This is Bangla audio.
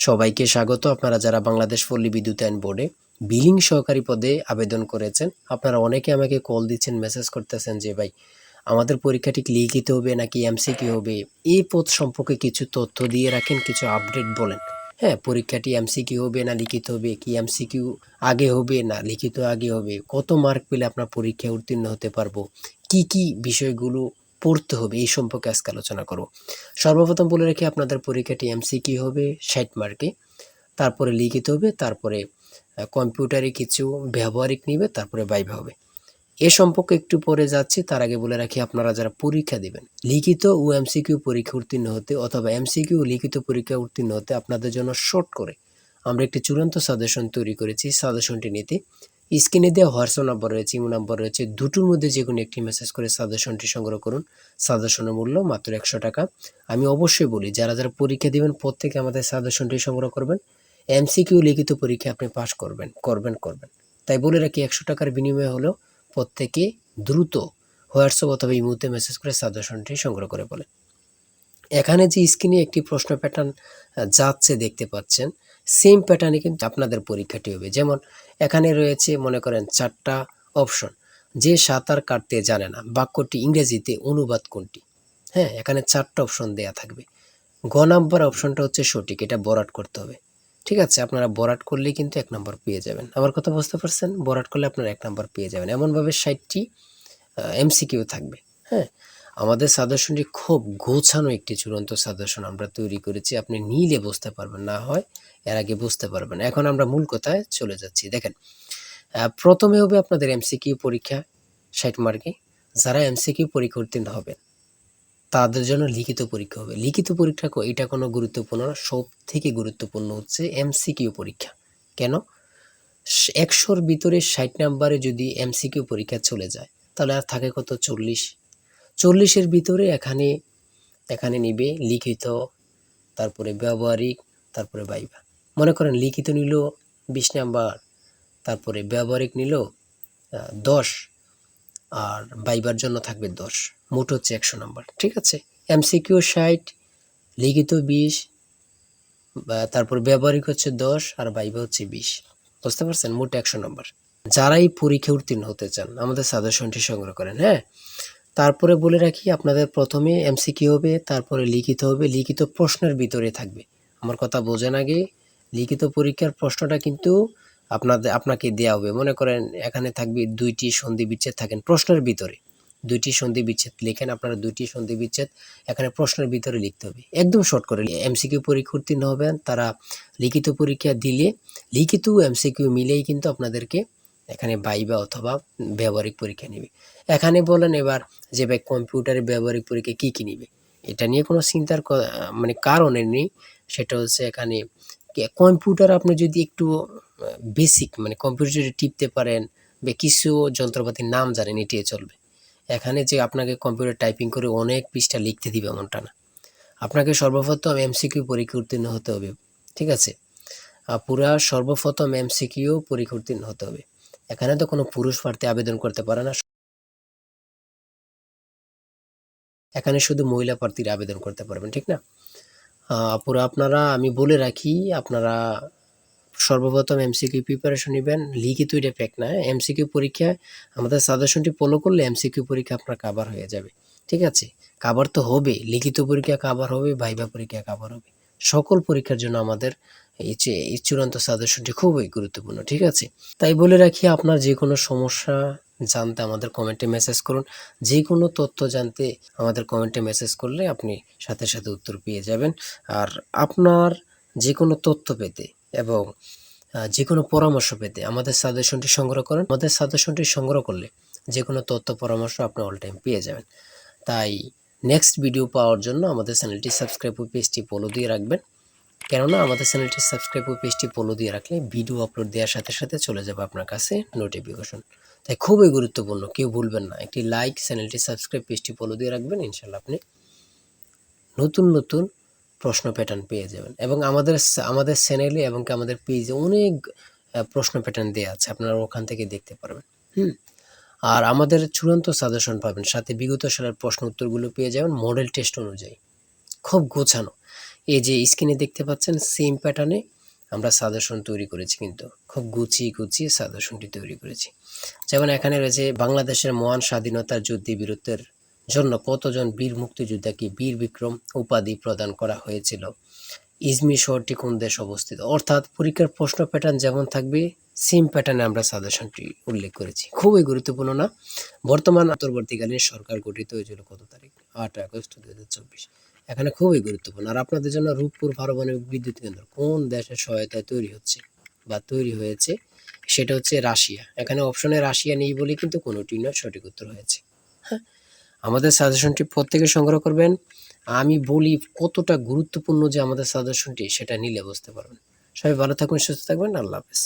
সবাইকে স্বাগত। আপনারা যারা বাংলাদেশ পল্লী বিদ্যুতায়ন বোর্ডে বিলিং সহকারী পদে আবেদন করেছেন, আপনারা অনেকে আমাকে কল দিচ্ছেন, মেসেজ করতেছেন যে ভাই আমাদের পরীক্ষাটি কি লিখিত হবে নাকি এমসিকিউ হবে? এই পদ সম্পর্কে কিছু তথ্য দিয়ে রাখেন, কিছু আপডেট বলেন। হ্যাঁ, পরীক্ষাটি এমসিকিউ হবে না লিখিত হবে, কি এমসিকিউ আগে হবে না লিখিত আগে হবে, কত মার্ক পেলে আপনার পরীক্ষায় উত্তীর্ণ হতে পারবো, কি কি বিষয়গুলো পড়তে হবে, এই সম্পর্কে আজকে আলোচনা করব। সর্বপ্রথম বলে রাখি, আপনাদের পরীক্ষাটি এমসিকিউ হবে ৬০ মার্কে, তারপরে লিখিত হবে, তারপরে কম্পিউটারে কিছু ব্যবহারিক নিবে, তারপরে ভাইভা হবে। এ সম্পর্কে একটু পরে যাচ্ছি। তার আগে বলে রাখি, আপনারা যারা পরীক্ষা দিবেন, লিখিত ও এমসিকিউ পরীক্ষা উত্তীর্ণ হতে অথবা এমসিকিউ ও লিখিত পরীক্ষা উত্তীর্ণ হতে আপনাদের জন্য শর্ট করে আমরা একটি চূড়ান্ত সাজেশন তৈরি করেছি। সাজেশনটি নিতে স্ক্রিনে দেওয়া হোয়াটসঅ্যাপ নাম্বার রয়েছে, ইমো নাম্বার রয়েছে, দুটোর মধ্যে যে কোনো একটি মেসেজ করে সাজেশনটি সংগ্রহ করুন। সাজেশনের মূল্য মাত্র ১০০ টাকা। আমি অবশ্যই বলি, যারা যারা পরীক্ষা দিবেন প্রত্যেকে আমাদের সাজেশনটি সংগ্রহ করবেন। এমসিকিউ লিখিত পরীক্ষা আপনি পাস করবেন। তাই বলে রাখি, ১০০ টাকার বিনিময়ে হলেও প্রত্যেকে দ্রুত হোয়াটসঅ্যাপ অথবা ইমোতে মেসেজ করে সাজেশনটি সংগ্রহ করে বলেন। এখানে যে স্ক্রিনে একটি প্রশ্ন প্যাটার্ন যাচ্ছে দেখতে পাচ্ছেন, সেম প্যাটার্নে কিন্তু আপনাদের পরীক্ষাটি হবে। যেমন এখানে রয়েছে মনে করেন ৪টা অপশন। যে সাঁতার কাটতে জানে না, বাক্যটি ইংরেজিতে অনুবাদ কোনটি? হ্যাঁ, এখানে ৪টা অপশন দেয়া থাকবে। গ নাম্বার অপশনটা হচ্ছে সঠিক, এটা বরাট করতে হবে। ঠিক আছে, আপনারা বরাট করলেই কিন্তু ১ নাম্বার পেয়ে যাবেন। আমার কথা বুঝতে পারছেন? বরাট করলে আপনারা ১ নাম্বার পেয়ে যাবেন। এমনভাবে ৬০টি এমসিকিউ থাকবে। হ্যাঁ, আমাদের সাজেশনটি খুব গোছানো একটি চূড়ান্ত সাজেশন আমরা তৈরি করেছি। আপনি নিলে বুঝতে পারবেন, না হয় এর আগে বুঝতে পারবেন। এখন আমরা মূল কথায় চলে যাচ্ছি। দেখেন, প্রথমে হবে আপনাদের এমসিকিউ পরীক্ষা ৬০ মার্কে। যারা এমসিকিউ পরীক্ষা উত্তীর্ণ হবেন তাদের জন্য লিখিত পরীক্ষা হবে। লিখিত পরীক্ষা এটা কোনো গুরুত্বপূর্ণ না, সবথেকে গুরুত্বপূর্ণ হচ্ছে এমসিকিউ পরীক্ষা। কেন? ১০০র ভিতরে ৬০ নাম্বারে যদি এমসিকিউ পরীক্ষা চলে যায়, তাহলে আর থাকে কত? ৪০। ৪০-এর ভিতরে এখানে নিবে লিখিত, তারপরে ব্যবহারিক, তারপরে ভাইভা। মনে করেন লিখিত নিল ২০ নাম্বার, তারপরে ব্যবহারিক নিল ১০, আর ভাইবার জন্য থাকবে ১০। মোট হচ্ছে ১০০ নাম্বার। ঠিক আছে? এমসিকিউ ৬০, লিখিত ২০, তারপর ব্যবহারিক হচ্ছে ১০, আর ভাইভা হচ্ছে ২০। বুঝতে পারছেন? মোট ১০০ নাম্বার। যারা এই পরীক্ষায় উত্তীর্ণ হতে চান আমাদের সাজেশনটি সংগ্রহ করেন। হ্যাঁ, তারপরে বলে রাখি, আপনাদের প্রথমে এমসিকিউ হবে, তারপরে লিখিত হবে। লিখিত প্রশ্নের ভিতরে থাকবে। আমার কথা বোঝেন আগে, লিখিত পরীক্ষার প্রশ্নটা কিন্তু আপনাকে দেয়া হবে। মনে করেন এখানে থাকবে ২টি সন্ধি বিচ্ছেদ থাকেন প্রশ্নের ভিতরে। ২টি সন্ধি বিচ্ছেদ লেখেন, আপনারা ২টি সন্ধি বিচ্ছেদ এখানে প্রশ্নের ভিতরে লিখতে হবে। একদম শর্ট করে। এমসিকিউ পরীক্ষা উত্তীর্ণ হবেন তারা লিখিত পরীক্ষা দিলে লিখিত এমসিকিউ মিলেই কিন্তু আপনাদেরকে এখানে ভাইভা অথবা ব্যবহারিক পরীক্ষা নেবে। এখানে বলেন এবার যে ভাই কম্পিউটারে ব্যবহারিক পরীক্ষা কি নিবে? এটা নিয়ে কোনো চিন্তার মানে কারণে নেই। সেটা হচ্ছে এখানে কম্পিউটার আপনি যদি একটু বেসিক মানে কম্পিউটারে টিপতে পারেন বা কিছু যন্ত্রপাতির নাম জানেন, এটিই চলবে। এখানে যে আপনাকে কম্পিউটার টাইপিং করে অনেক পৃষ্ঠা লিখতে দিবে এমনটা না। আপনাকে সর্বপ্রথম এমসিকিউ পরীক্ষা উত্তীর্ণ হতে হবে। ঠিক আছে? সর্বপ্রথম এমসিকিউ পরীক্ষা উত্তীর্ণ হতে হবে। এখানে তো কোনো পুরুষ প্রার্থী আবেদন করতে পারে না। এখানে শুধু মহিলা প্রার্থীরা আবেদন করতে পারবেন। ঠিক না? আপুরা, আমি বলে রাখি, আপনারা সর্বপ্রথম এমসিকিউ প্রিপারেশন নিবেন। লিখিত এটা ফেক না। এমসিকিউ পরীক্ষায় আমাদের সাজেশনটি ফলো করলে এমসিকিউ পরীক্ষা আপনার কাভার হয়ে যাবে। ঠিক আছে? কাভার তো হবে, লিখিত পরীক্ষা কাভার হবে, ভাইভা পরীক্ষা কাভার হবে। সকল পরীক্ষার জন্য আমাদের এই চূড়ান্ত সাজেশনটি খুবই গুরুত্বপূর্ণ। ঠিক আছে? তাই বলে রাখি, আপনার যেকোনো সমস্যা জানতে আমাদের কমেন্টে মেসেজ করুন। যেকোনো তথ্য জানতে আমাদের কমেন্টে মেসেজ করলে আপনি সাথে সাথে উত্তর পেয়ে যাবেন। আর আপনার যেকোনো তথ্য পেতে এবং যেকোনো পরামর্শ পেতে আমাদের সাজেশনটি সংগ্রহ করুন। আমাদের সাজেশনটি সংগ্রহ করলে যেকোনো তথ্য পরামর্শ আপনি অল টাইম পেয়ে যাবেন। তাই নেক্সট ভিডিও পাওয়ার জন্য আমাদের চ্যানেলটি সাবস্ক্রাইব ও পেজটি ফলো দিয়ে রাখবেন। কেননা আমাদের চ্যানেলটি সাবস্ক্রাইব ও পেজটি ফলো দিয়ে রাখলে ভিডিও আপলোড দেওয়ার সাথে সাথে চলে যাবে আপনার কাছে নোটিফিকেশন। তাই খুবই গুরুত্বপূর্ণ, কেউ ভুলবেন না। একটি লাইক, চ্যানেলটি সাবস্ক্রাইব, পেজটি ফলো দিয়ে রাখবেন। ইনশাল্লাহ আপনি নতুন প্রশ্ন প্যাটার্ন পেয়ে যাবেন। এবং আমাদের চ্যানেলে এবং আমাদের পেজে অনেক প্রশ্ন প্যাটার্ন দেওয়া আছে, আপনারা ওখান থেকে দেখতে পারবেন। আর আমাদের চূড়ান্ত সাজেশন পাবেন, সাথে বিগত সালের প্রশ্ন উত্তরগুলো পেয়ে যাবেন মডেল টেস্ট অনুযায়ী। খুব গোছানো। এই যে স্ক্রিনে দেখতে পাচ্ছেন সেম প্যাটার্নে আমরা সাজেশন তৈরি করেছি, কিন্তু খুব গুছিয়ে গুছিয়ে সাজেশনটি তৈরি করেছি। যেমন এখানে রয়েছে বাংলাদেশের মহান স্বাধীনতার যুদ্ধে বীরত্বের জন্য কতজন বীর মুক্তিযোদ্ধাকে বীর বিক্রম উপাধি প্রদান করা হয়েছিল, ইজমির শহরটি কোন দেশে অবস্থিত। অর্থাৎ পরীক্ষার প্রশ্ন প্যাটার্ন যেমন থাকবে সেম প্যাটার্নে আমরা সাজেশনটি উল্লেখ করেছি। খুবই গুরুত্বপূর্ণ না? বর্তমান অন্তর্বর্তীকালীন সরকার গঠিত হয়েছিল কত তারিখ? 8 আগস্ট 2024। এখানে খুবই গুরুত্বপূর্ণ। আর আপনাদের জন্য রূপপুর পারমাণবিক বিদ্যুৎ কেন্দ্র কোন দেশের সহায়তায় তৈরি হচ্ছে বা তৈরি হয়েছে, সেটা হচ্ছে রাশিয়া। এখানে অপশনে রাশিয়া নেই বলে কিন্তু কোনোটি নয়, সঠিক উত্তর হয়েছে। হ্যাঁ, আমাদের সাজেশনটি প্রত্যেকে সংগ্রহ করবেন। আমি বলি কতটা গুরুত্বপূর্ণ যে আমাদের সাজেশনটি, সেটা নিলে বুঝতে পারবেন। সবাই ভালো থাকবেন, সুস্থ থাকবেন। আল্লাহ হাফেজ।